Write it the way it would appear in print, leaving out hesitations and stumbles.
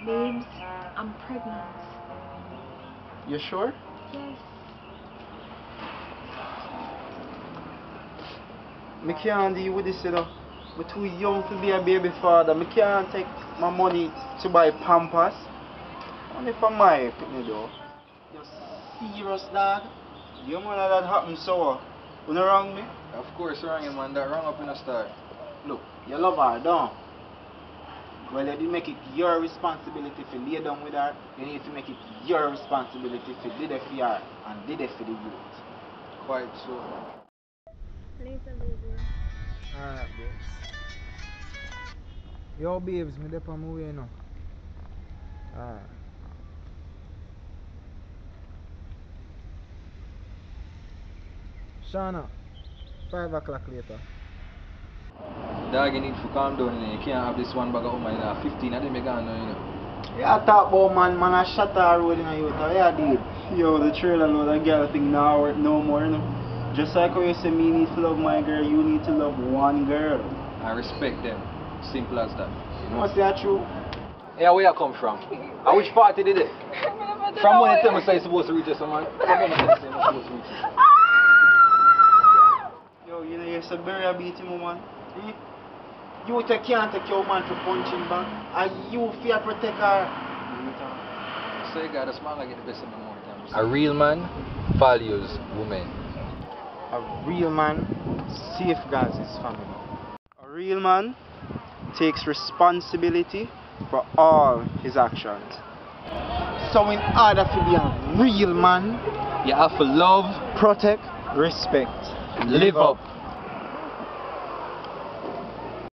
Babes, I'm pregnant. You sure? Yes. I can't deal with this, you know. I'm too young to be a baby father. I can't take my money to buy Pampers. Only for my picnic though. You're serious, dog? You man that happened so. You not wrong me? Of course wrong him, man. That wrong up in the start. Look, you love her, don't? Well, you did make it your responsibility to lay down with her. You need to make it your responsibility to do it for her and do it for the youth. Quite so. Later, baby. Alright, babes. Yo, babes, me dey on my way now. Alright. Shana, 5 o'clock later. Dog, you need to calm down, you know. You can't have this one bag of woman, you know. 15 of them you gone now, you know. Yeah, I talk about man a shut our road in a youth. Yeah, dude. Yo, the trailer load of girl thing now work no more, you know. Just like how you say me need to love my girl, you need to love one girl. I respect them. Simple as that. You know what's that true? Yeah, where you come from? And which party did it? From when you tell me say you're supposed to reach us, man. From when you tell me say you're supposed to reach us. Yo, you know you're so very beating woman. You can't take your man to punching back. And you fear protect her. So you gotta smile like get the best of me more times. A real man values women. A real man safeguards his family. A real man takes responsibility for all his actions. So in order to be a real man, You have to love, protect, respect, live up.